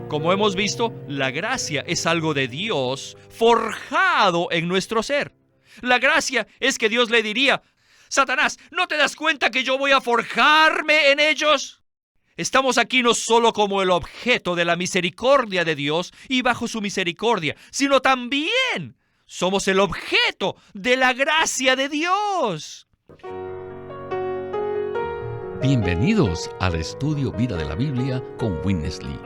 Como hemos visto, la gracia es algo de Dios forjado en nuestro ser. La gracia es que Dios le diría: Satanás, ¿no te das cuenta que yo voy a forjarme en ellos? Estamos aquí no solo como el objeto de la misericordia de Dios y bajo su misericordia, sino también somos el objeto de la gracia de Dios. Bienvenidos al Estudio Vida de la Biblia con Witness Lee.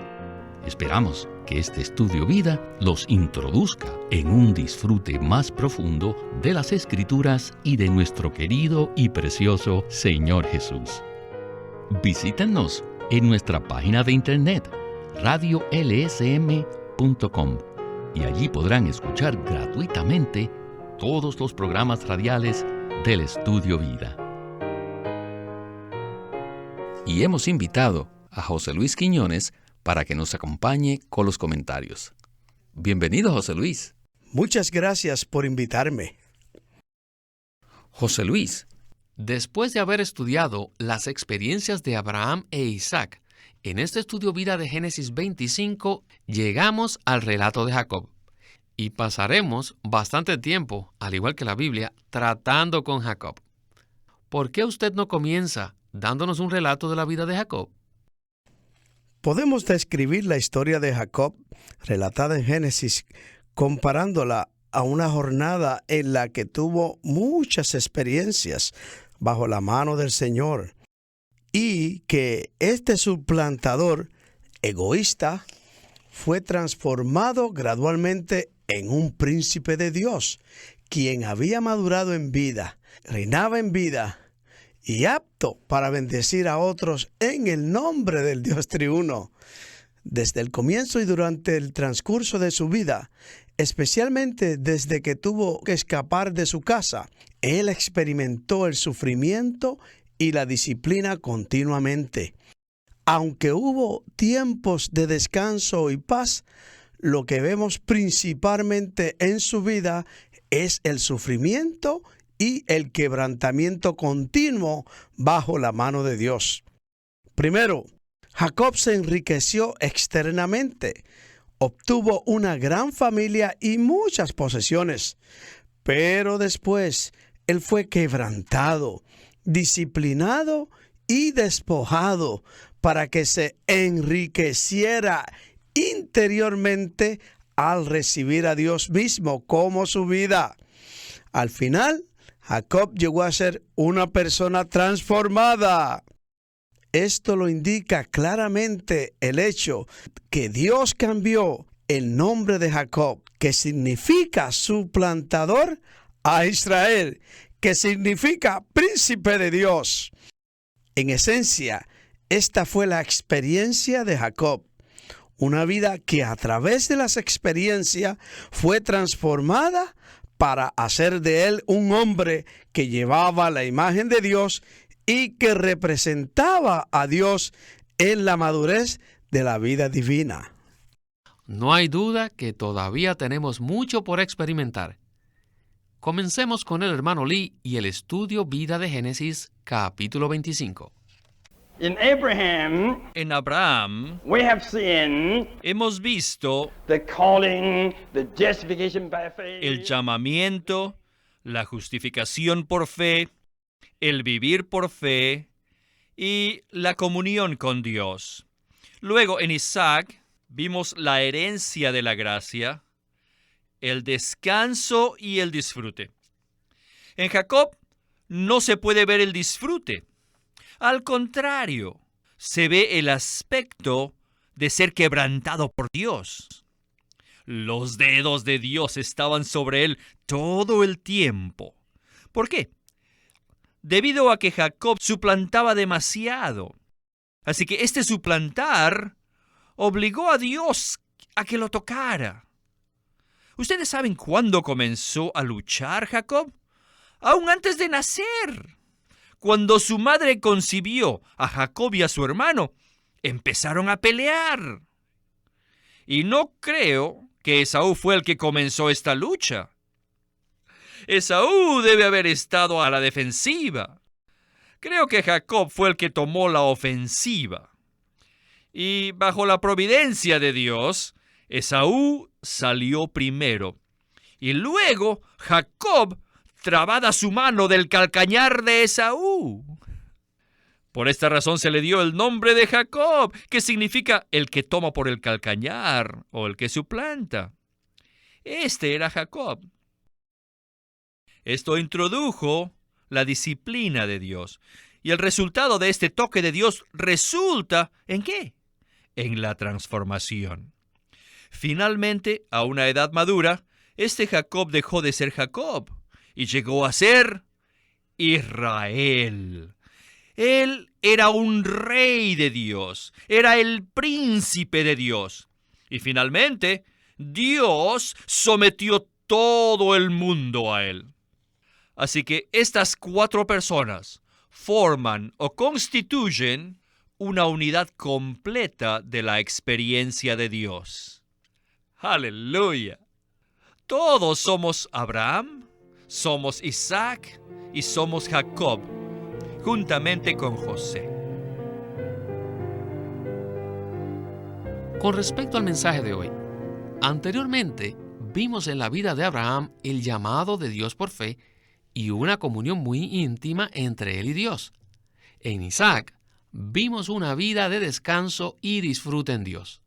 Esperamos que este Estudio Vida los introduzca en un disfrute más profundo de las Escrituras y de nuestro querido y precioso Señor Jesús. Visítenos en nuestra página de internet, radiolsm.com, y allí podrán escuchar gratuitamente todos los programas radiales del Estudio Vida. Y hemos invitado a José Luis Quiñones para que nos acompañe con los comentarios. Bienvenido, José Luis. Muchas gracias por invitarme. José Luis, después de haber estudiado las experiencias de Abraham e Isaac, en este estudio vida de Génesis 25, llegamos al relato de Jacob. Y pasaremos bastante tiempo, al igual que la Biblia, tratando con Jacob. ¿Por qué usted no comienza dándonos un relato de la vida de Jacob? Podemos describir la historia de Jacob, relatada en Génesis, comparándola a una jornada en la que tuvo muchas experiencias bajo la mano del Señor, y que este suplantador egoísta fue transformado gradualmente en un príncipe de Dios, quien había madurado en vida, reinaba en vida, y apto para bendecir a otros en el nombre del Dios triuno. Desde el comienzo y durante el transcurso de su vida, especialmente desde que tuvo que escapar de su casa, él experimentó el sufrimiento y la disciplina continuamente. Aunque hubo tiempos de descanso y paz, lo que vemos principalmente en su vida es el sufrimiento y el quebrantamiento continuo bajo la mano de Dios. Primero, Jacob se enriqueció externamente, obtuvo una gran familia y muchas posesiones, pero después él fue quebrantado, disciplinado y despojado para que se enriqueciera interiormente al recibir a Dios mismo como su vida. Al final, Jacob llegó a ser una persona transformada. Esto lo indica claramente el hecho que Dios cambió el nombre de Jacob, que significa suplantador, a Israel, que significa príncipe de Dios. En esencia, esta fue la experiencia de Jacob. Una vida que a través de las experiencias fue transformada para hacer de él un hombre que llevaba la imagen de Dios y que representaba a Dios en la madurez de la vida divina. No hay duda que todavía tenemos mucho por experimentar. Comencemos con el hermano Lee y el estudio Vida de Génesis, capítulo 25. En Abraham hemos visto el llamamiento, la justificación por fe, el vivir por fe y la comunión con Dios. Luego en Isaac vimos la herencia de la gracia, el descanso y el disfrute. En Jacob no se puede ver el disfrute. Al contrario, se ve el aspecto de ser quebrantado por Dios. Los dedos de Dios estaban sobre él todo el tiempo. ¿Por qué? Debido a que Jacob suplantaba demasiado. Así que este suplantar obligó a Dios a que lo tocara. ¿Ustedes saben cuándo comenzó a luchar Jacob? Aún antes de nacer. Cuando su madre concibió a Jacob y a su hermano, empezaron a pelear. Y no creo que Esaú fue el que comenzó esta lucha. Esaú debe haber estado a la defensiva. Creo que Jacob fue el que tomó la ofensiva. Y bajo la providencia de Dios, Esaú salió primero. Y luego Jacob trabada su mano del calcañar de Esaú. Por esta razón se le dio el nombre de Jacob, que significa el que toma por el calcañar o el que suplanta. Este era Jacob. Esto introdujo la disciplina de Dios. Y el resultado de este toque de Dios resulta ¿en qué? En la transformación. Finalmente, a una edad madura, este Jacob dejó de ser Jacob y llegó a ser Israel. Él era un rey de Dios, era el príncipe de Dios. Y finalmente, Dios sometió todo el mundo a él. Así que estas 4 personas forman o constituyen una unidad completa de la experiencia de Dios. ¡Aleluya! Todos somos Abraham, somos Isaac y somos Jacob, juntamente con José. Con respecto al mensaje de hoy, anteriormente vimos en la vida de Abraham el llamado de Dios por fe y una comunión muy íntima entre él y Dios. En Isaac vimos una vida de descanso y disfrute en Dios.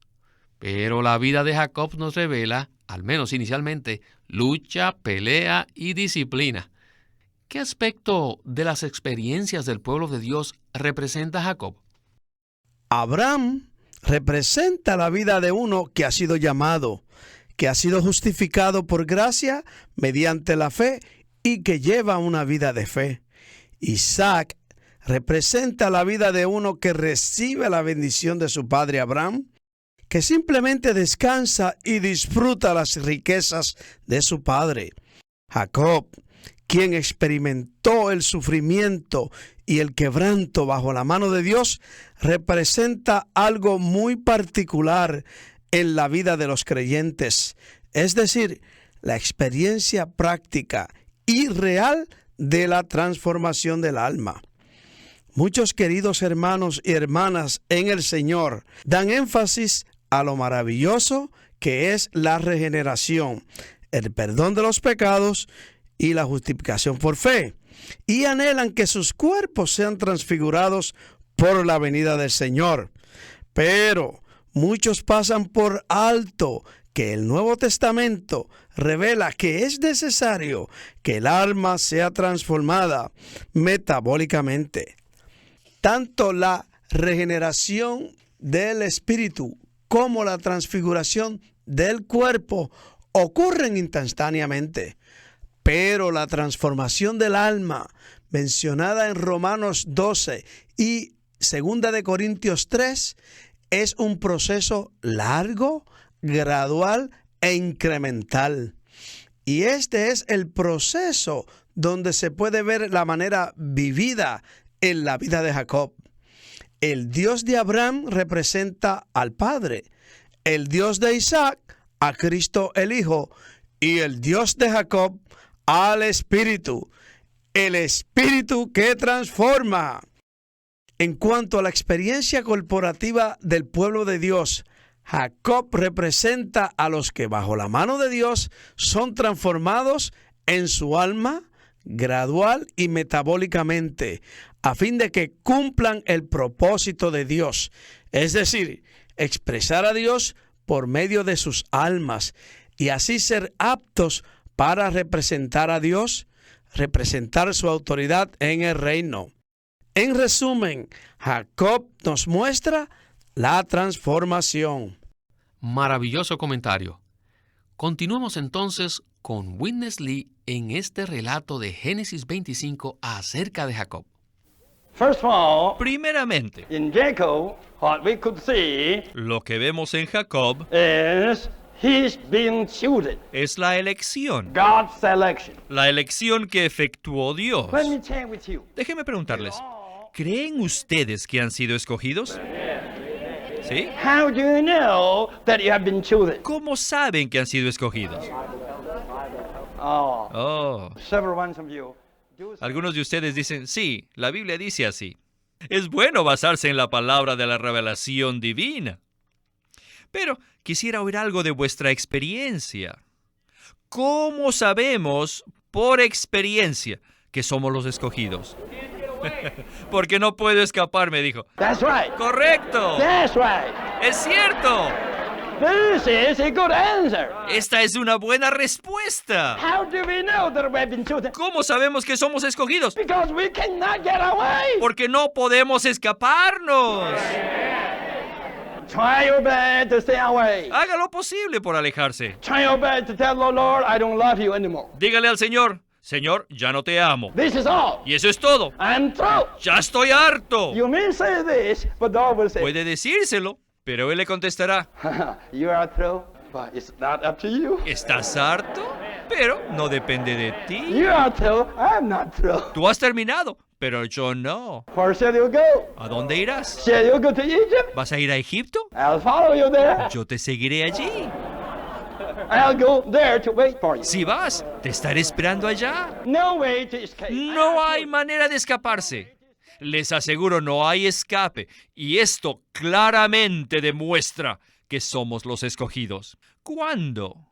Pero la vida de Jacob nos revela, al menos inicialmente, lucha, pelea y disciplina. ¿Qué aspecto de las experiencias del pueblo de Dios representa Jacob? Abraham representa la vida de uno que ha sido llamado, que ha sido justificado por gracia mediante la fe y que lleva una vida de fe. Isaac representa la vida de uno que recibe la bendición de su padre Abraham, que simplemente descansa y disfruta las riquezas de su padre. Jacob, quien experimentó el sufrimiento y el quebranto bajo la mano de Dios, representa algo muy particular en la vida de los creyentes, es decir, la experiencia práctica y real de la transformación del alma. Muchos queridos hermanos y hermanas en el Señor dan énfasis a lo maravilloso que es la regeneración, el perdón de los pecados y la justificación por fe, y anhelan que sus cuerpos sean transfigurados por la venida del Señor. Pero muchos pasan por alto que el Nuevo Testamento revela que es necesario que el alma sea transformada metabólicamente. Tanto la regeneración del espíritu como la transfiguración del cuerpo ocurren instantáneamente. Pero la transformación del alma, mencionada en Romanos 12 y 2 de Corintios 3, es un proceso largo, gradual e incremental. Y este es el proceso donde se puede ver la manera vivida en la vida de Jacob. El Dios de Abraham representa al Padre, el Dios de Isaac a Cristo el Hijo y el Dios de Jacob al Espíritu, el Espíritu que transforma. En cuanto a la experiencia corporativa del pueblo de Dios, Jacob representa a los que bajo la mano de Dios son transformados en su alma, gradual y metabólicamente, a fin de que cumplan el propósito de Dios, es decir, expresar a Dios por medio de sus almas y así ser aptos para representar a Dios, representar su autoridad en el reino. En resumen, Jacob nos muestra la transformación. Maravilloso comentario. Continuemos entonces con Witness Lee en este relato de Génesis 25 acerca de Jacob. First of all, Primeramente, in Jacob, what we could see lo que vemos en Jacob is he's being chosen. es la elección, God's selection. la elección que efectuó Dios. Let me check with you. Déjenme preguntarles, ¿creen ustedes que han sido escogidos? ¿Sí? How do you know that you have been chosen? ¿Cómo saben que han sido escogidos? Oh, Oh, several ones of you. algunos de ustedes dicen, sí, la Biblia dice así. Es bueno basarse en la palabra de la revelación divina. Pero quisiera oír algo de vuestra experiencia. ¿Cómo sabemos por experiencia que somos los escogidos? Porque no puedo escapar, me dijo. That's right. ¡Correcto! That's right. ¡Es cierto! This is a good answer. Esta es una buena respuesta. How do we know that we've been chosen? ¿Cómo sabemos que somos escogidos? Because we cannot get away. Porque no podemos escaparnos. Try your best to stay away. Haga lo posible por alejarse. Try your best to tell the Lord, I don't love you anymore. Dígale al Señor, Señor, ya no te amo. This is all. Y eso es todo. I'm through. ¡Ya estoy harto! You may say this, but the Lord will say, Puede decírselo, pero Él le contestará, you are through, but it's not up to you. ¿estás harto? Pero no depende de ti. You are through, I'm not through. Tú has terminado, pero yo no. Where shall you go? ¿A dónde irás? Shall you go to Egypt? ¿Vas a ir a Egipto? I'll follow you there. Yo te seguiré allí. I'll go there to wait for you. Si vas, te estaré esperando allá. No way to escape. No hay manera de escaparse. Les aseguro, no hay escape. Y esto claramente demuestra que somos los escogidos. ¿Cuándo?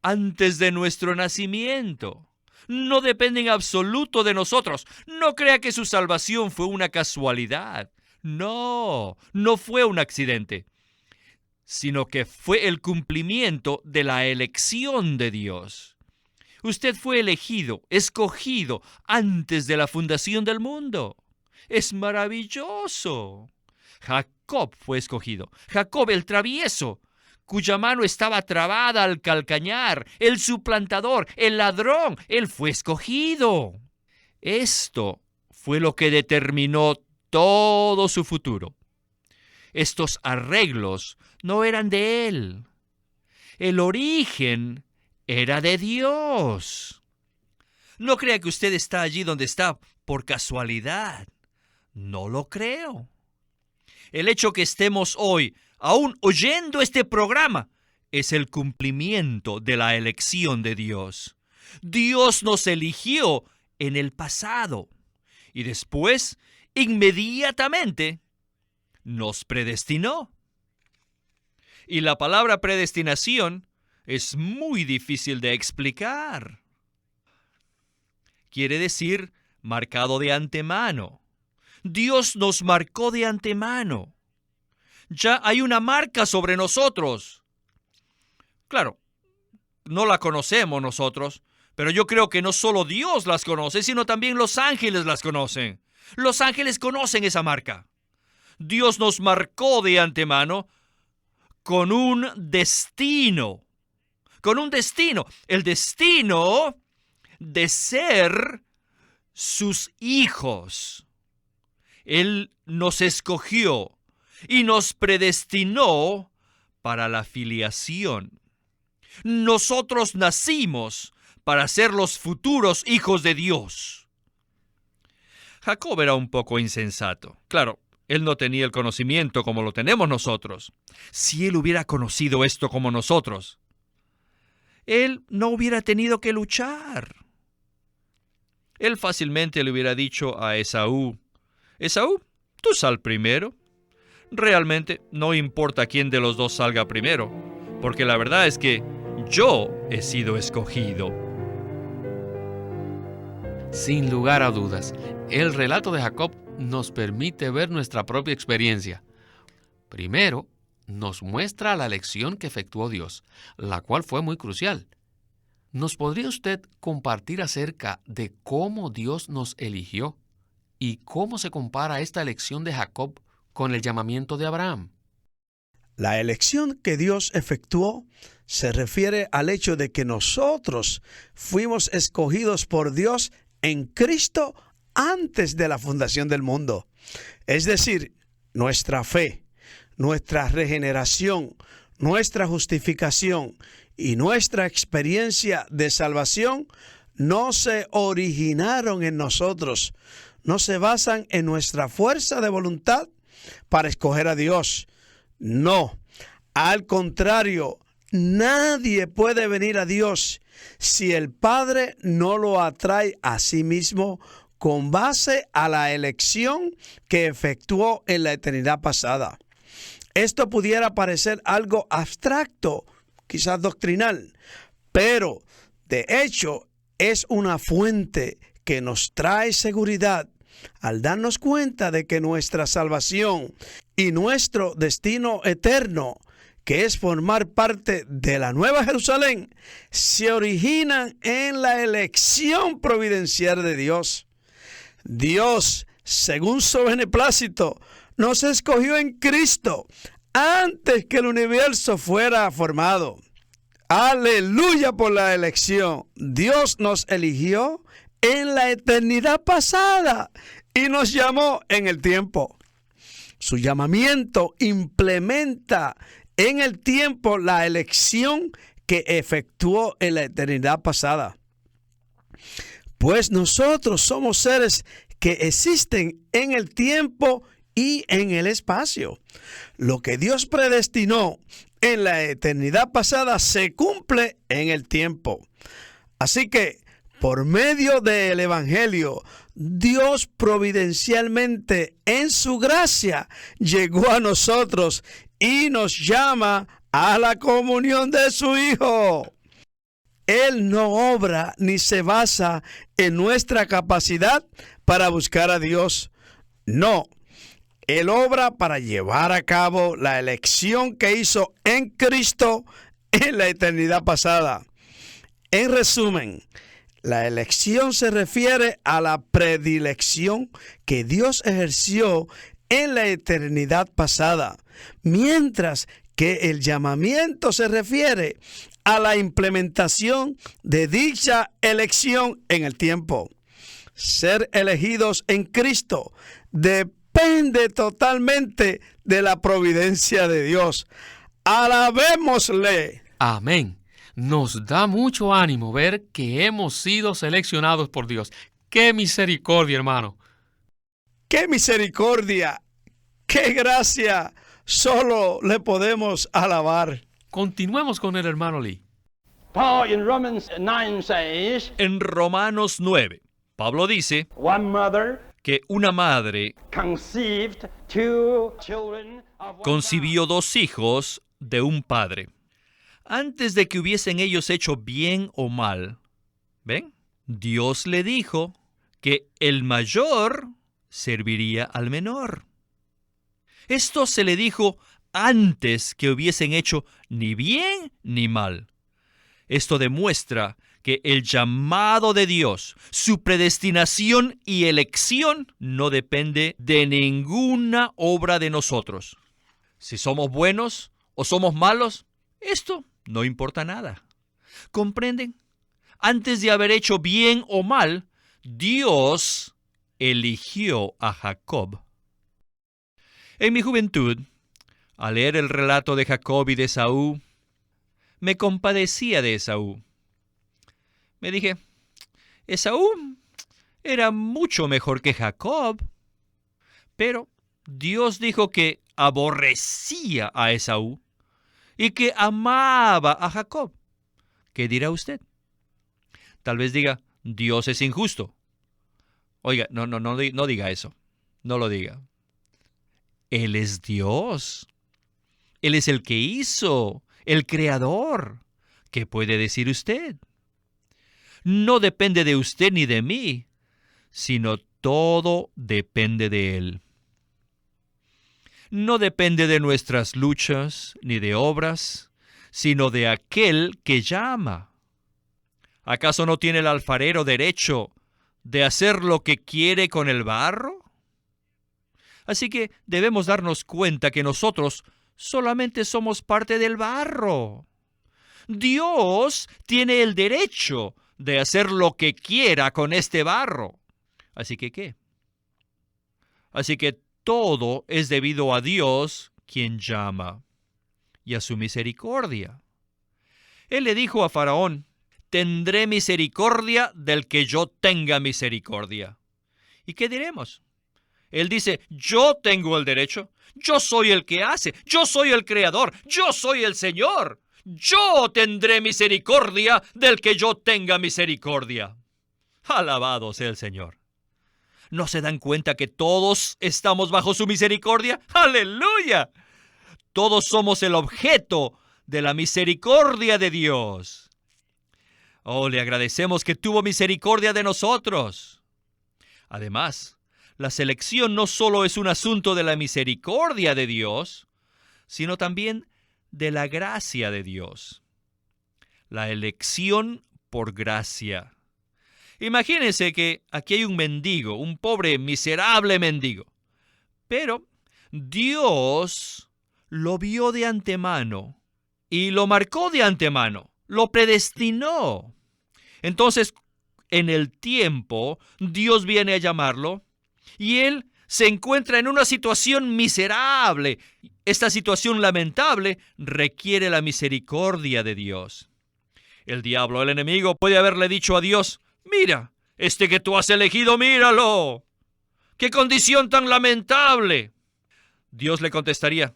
Antes de nuestro nacimiento. No depende en absoluto de nosotros. No crea que su salvación fue una casualidad. No, no fue un accidente, sino que fue el cumplimiento de la elección de Dios. Usted fue elegido, escogido, antes de la fundación del mundo. Es maravilloso. Jacob fue escogido. Jacob el travieso, cuya mano estaba trabada al calcañar, el suplantador, el ladrón, él fue escogido. Esto fue lo que determinó todo su futuro. Estos arreglos no eran de él. El origen era de Dios. No crea que usted está allí donde está por casualidad. No lo creo. El hecho que estemos hoy aún oyendo este programa es el cumplimiento de la elección de Dios. Dios nos eligió en el pasado y después, inmediatamente, nos predestinó. Y la palabra predestinación es muy difícil de explicar. Quiere decir marcado de antemano. Dios nos marcó de antemano. Ya hay una marca sobre nosotros. Claro, no la conocemos nosotros, pero yo creo que no solo Dios las conoce, sino también los ángeles las conocen. Los ángeles conocen esa marca. Dios nos marcó de antemano con un destino. Con un destino. El destino de ser sus hijos. Él nos escogió y nos predestinó para la filiación. Nosotros nacimos para ser los futuros hijos de Dios. Jacob era un poco insensato. Claro, él no tenía el conocimiento como lo tenemos nosotros. Si él hubiera conocido esto como nosotros, él no hubiera tenido que luchar. Él fácilmente le hubiera dicho a Esaú, Esaú, tú sal primero. Realmente no importa quién de los dos salga primero, porque la verdad es que yo he sido escogido. Sin lugar a dudas, el relato de Jacob nos permite ver nuestra propia experiencia. Primero, nos muestra la elección que efectuó Dios, la cual fue muy crucial. ¿Nos podría usted compartir acerca de cómo Dios nos eligió y cómo se compara esta elección de Jacob con el llamamiento de Abraham? La elección que Dios efectuó se refiere al hecho de que nosotros fuimos escogidos por Dios en Cristo antes de la fundación del mundo. Es decir, nuestra fe, nuestra regeneración, nuestra justificación y nuestra experiencia de salvación no se originaron en nosotros, no se basan en nuestra fuerza de voluntad para escoger a Dios. No, al contrario, nadie puede venir a Dios si el Padre no lo atrae a sí mismo con base a la elección que efectuó en la eternidad pasada. Esto pudiera parecer algo abstracto, quizás doctrinal, pero de hecho es una fuente que nos trae seguridad al darnos cuenta de que nuestra salvación y nuestro destino eterno, que es formar parte de la Nueva Jerusalén, se originan en la elección providencial de Dios. Dios, según su beneplácito, nos escogió en Cristo antes que el universo fuera formado. Aleluya por la elección. Dios nos eligió en la eternidad pasada y nos llamó en el tiempo. Su llamamiento implementa en el tiempo la elección que efectuó en la eternidad pasada. Pues nosotros somos seres que existen en el tiempo y en el espacio. Lo que Dios predestinó en la eternidad pasada se cumple en el tiempo. Así que, por medio del Evangelio, Dios providencialmente, en su gracia, llegó a nosotros y nos llama a la comunión de su Hijo. Él no obra ni se basa en nuestra capacidad para buscar a Dios. No, Él obra para llevar a cabo la elección que hizo en Cristo en la eternidad pasada. En resumen, la elección se refiere a la predilección que Dios ejerció en la eternidad pasada, mientras que el llamamiento se refiere a la implementación de dicha elección en el tiempo. Ser elegidos en Cristo depende totalmente de la providencia de Dios. Alabémosle. Amén. Nos da mucho ánimo ver que hemos sido seleccionados por Dios. ¡Qué misericordia, hermano! ¡Qué misericordia! ¡Qué gracia! Solo le podemos alabar. Continuemos con el hermano Lee. Paul in Romans 9 says, En Romanos 9, Pablo dice one mother que una madre conceived two children of one concibió 2 hijos de un padre, antes de que hubiesen ellos hecho bien o mal. ¿Ven? Dios le dijo que el mayor serviría al menor. Esto se le dijo antes que hubiesen hecho ni bien ni mal. Esto demuestra que el llamado de Dios, su predestinación y elección no depende de ninguna obra de nosotros. Si somos buenos o somos malos, esto no importa nada. ¿Comprenden? Antes de haber hecho bien o mal, Dios eligió a Jacob. En mi juventud, al leer el relato de Jacob y de Esaú, me compadecía de Esaú. Me dije, Esaú era mucho mejor que Jacob. Pero Dios dijo que aborrecía a Esaú y que amaba a Jacob. ¿Qué dirá usted? Tal vez diga, Dios es injusto. Oiga, no diga eso. No lo diga. Él es Dios. Él es el que hizo, el creador. ¿Qué puede decir usted? No depende de usted ni de mí, sino todo depende de Él. No depende de nuestras luchas ni de obras, sino de aquel que llama. ¿Acaso no tiene el alfarero derecho de hacer lo que quiere con el barro? Así que debemos darnos cuenta que nosotros solamente somos parte del barro. Dios tiene el derecho de hacer lo que quiera con este barro. Así que, ¿qué? Así que todo es debido a Dios, quien llama, y a su misericordia. Él le dijo a Faraón, tendré misericordia del que yo tenga misericordia. ¿Y qué diremos? Él dice, yo tengo el derecho, yo soy el que hace, yo soy el creador, yo soy el Señor. Yo tendré misericordia del que yo tenga misericordia. Alabado sea el Señor. ¿No se dan cuenta que todos estamos bajo su misericordia? ¡Aleluya! Todos somos el objeto de la misericordia de Dios. Oh, le agradecemos que tuvo misericordia de nosotros. Además, la selección no solo es un asunto de la misericordia de Dios, sino también de la gracia de Dios. La elección por gracia. Imagínense que aquí hay un mendigo, un pobre, miserable mendigo. Pero Dios lo vio de antemano y lo marcó de antemano, lo predestinó. Entonces, en el tiempo, Dios viene a llamarlo y él se encuentra en una situación miserable. Esta situación lamentable requiere la misericordia de Dios. El diablo, el enemigo, puede haberle dicho a Dios: mira, este que tú has elegido, míralo. ¡Qué condición tan lamentable! Dios le contestaría: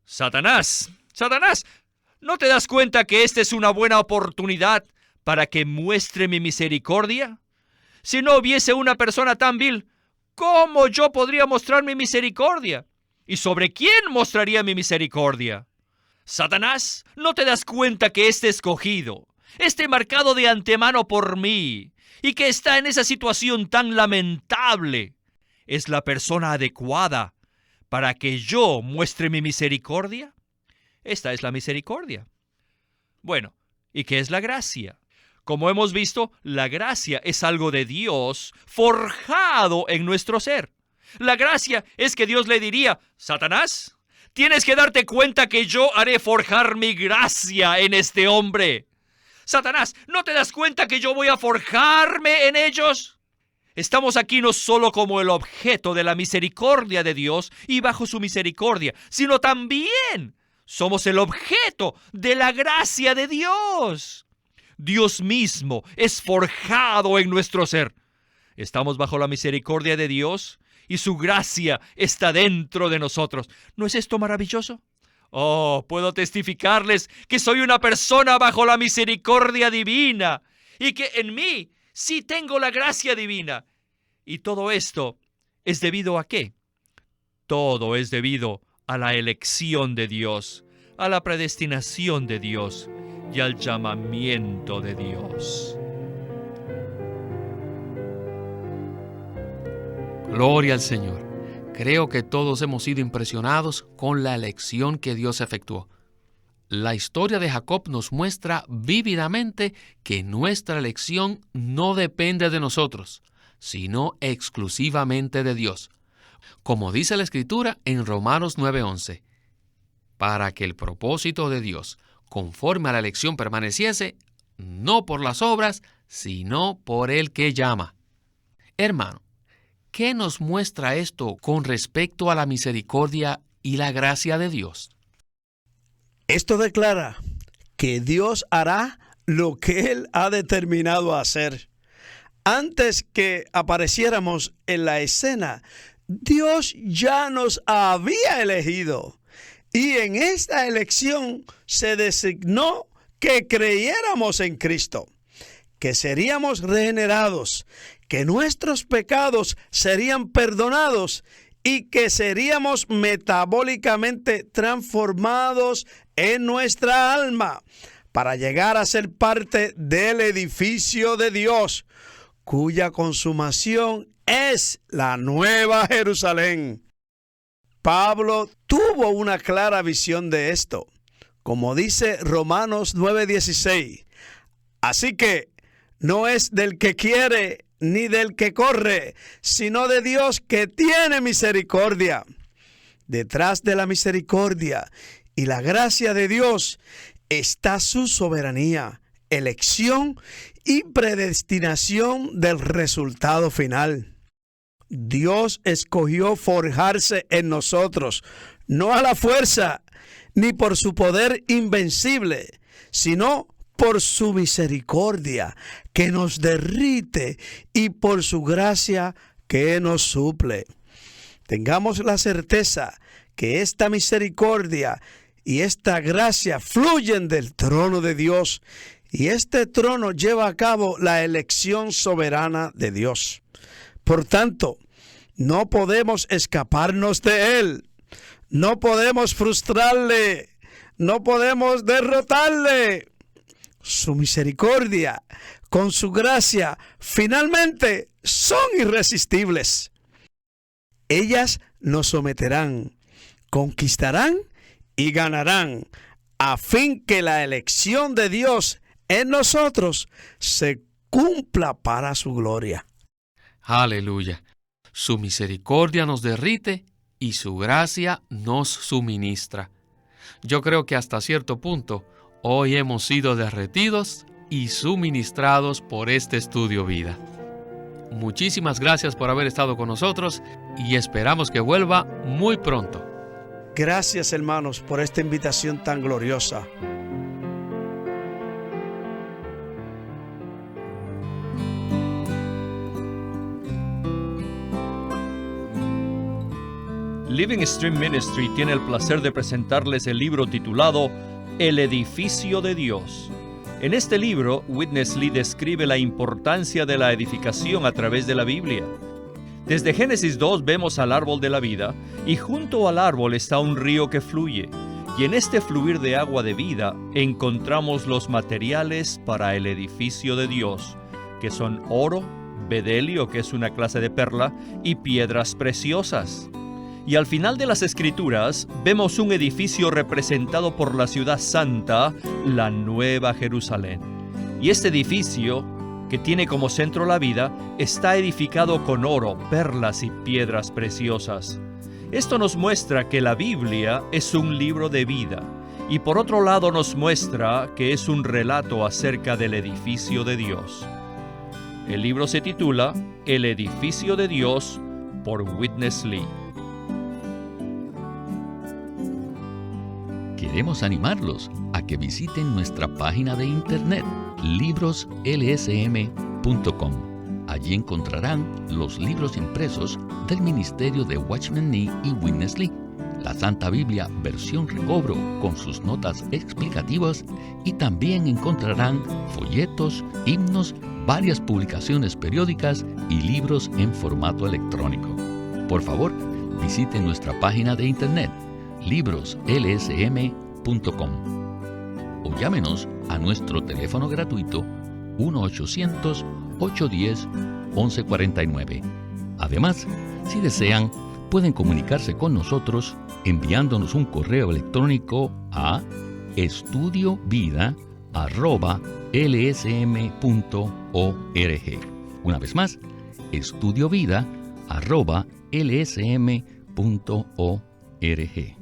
Satanás, ¿no te das cuenta que esta es una buena oportunidad para que muestre mi misericordia? Si no hubiese una persona tan vil, ¿cómo yo podría mostrar mi misericordia? ¿Y sobre quién mostraría mi misericordia? Satanás, ¿no te das cuenta que este escogido, este marcado de antemano por mí, y que está en esa situación tan lamentable, es la persona adecuada para que yo muestre mi misericordia? Esta es la misericordia. Bueno, ¿y qué es la gracia? Como hemos visto, la gracia es algo de Dios forjado en nuestro ser. La gracia es que Dios le diría: Satanás, tienes que darte cuenta que yo haré forjar mi gracia en este hombre. Satanás, ¿no te das cuenta que yo voy a forjarme en ellos? Estamos aquí no solo como el objeto de la misericordia de Dios y bajo su misericordia, sino también somos el objeto de la gracia de Dios. Dios mismo es forjado en nuestro ser. Estamos bajo la misericordia de Dios y su gracia está dentro de nosotros. ¿No es esto maravilloso? Oh, puedo testificarles que soy una persona bajo la misericordia divina y que en mí sí tengo la gracia divina. ¿Y todo esto es debido a qué? Todo es debido a la elección de Dios, a la predestinación de Dios y al llamamiento de Dios. Gloria al Señor. Creo que todos hemos sido impresionados con la elección que Dios efectuó. La historia de Jacob nos muestra vívidamente que nuestra elección no depende de nosotros, sino exclusivamente de Dios. Como dice la Escritura en Romanos 9:11, para que el propósito de Dios, conforme a la elección, permaneciese, no por las obras, sino por el que llama. Hermano, ¿qué nos muestra esto con respecto a la misericordia y la gracia de Dios? Esto declara que Dios hará lo que Él ha determinado hacer. Antes que apareciéramos en la escena, Dios ya nos había elegido. Y en esta elección se designó que creyéramos en Cristo, que seríamos regenerados, que nuestros pecados serían perdonados y que seríamos metabólicamente transformados en nuestra alma para llegar a ser parte del edificio de Dios, cuya consumación es la Nueva Jerusalén. Pablo tuvo una clara visión de esto, como dice Romanos 9:16. Así que no es del que quiere ni del que corre, sino de Dios que tiene misericordia. Detrás de la misericordia y la gracia de Dios está su soberanía, elección y predestinación del resultado final. Dios escogió forjarse en nosotros, no a la fuerza, ni por su poder invencible, sino por su misericordia que nos derrite y por su gracia que nos suple. Tengamos la certeza que esta misericordia y esta gracia fluyen del trono de Dios, y este trono lleva a cabo la elección soberana de Dios. Por tanto, no podemos escaparnos de Él. No podemos frustrarle. No podemos derrotarle. Su misericordia, con su gracia, finalmente son irresistibles. Ellas nos someterán, conquistarán y ganarán, a fin que la elección de Dios en nosotros se cumpla para su gloria. Aleluya. Su misericordia nos derrite y su gracia nos suministra. Yo creo que hasta cierto punto hoy hemos sido derretidos y suministrados por este estudio vida. Muchísimas gracias por haber estado con nosotros y esperamos que vuelva muy pronto. Gracias, hermanos, por esta invitación tan gloriosa. Living Stream Ministry tiene el placer de presentarles el libro titulado El edificio de Dios. En este libro, Witness Lee describe la importancia de la edificación a través de la Biblia. Desde Génesis 2 vemos al árbol de la vida, y junto al árbol está un río que fluye, y en este fluir de agua de vida encontramos los materiales para el edificio de Dios, que son oro, bedelio, que es una clase de perla, y piedras preciosas. Y al final de las Escrituras vemos un edificio representado por la ciudad santa, la Nueva Jerusalén. Y este edificio, que tiene como centro la vida, está edificado con oro, perlas y piedras preciosas. Esto nos muestra que la Biblia es un libro de vida, y por otro lado nos muestra que es un relato acerca del edificio de Dios. El libro se titula El edificio de Dios por Witness Lee. Queremos animarlos a que visiten nuestra página de internet, libroslsm.com. Allí encontrarán los libros impresos del ministerio de Watchman Nee y Witness Lee, la Santa Biblia versión recobro con sus notas explicativas, y también encontrarán folletos, himnos, varias publicaciones periódicas y libros en formato electrónico. Por favor, visiten nuestra página de internet, libroslsm.com, o llámenos a nuestro teléfono gratuito 1-800-810-1149. Además, si desean, pueden comunicarse con nosotros enviándonos un correo electrónico a estudiovida@lsm.org. Una vez más, estudiovida@lsm.org.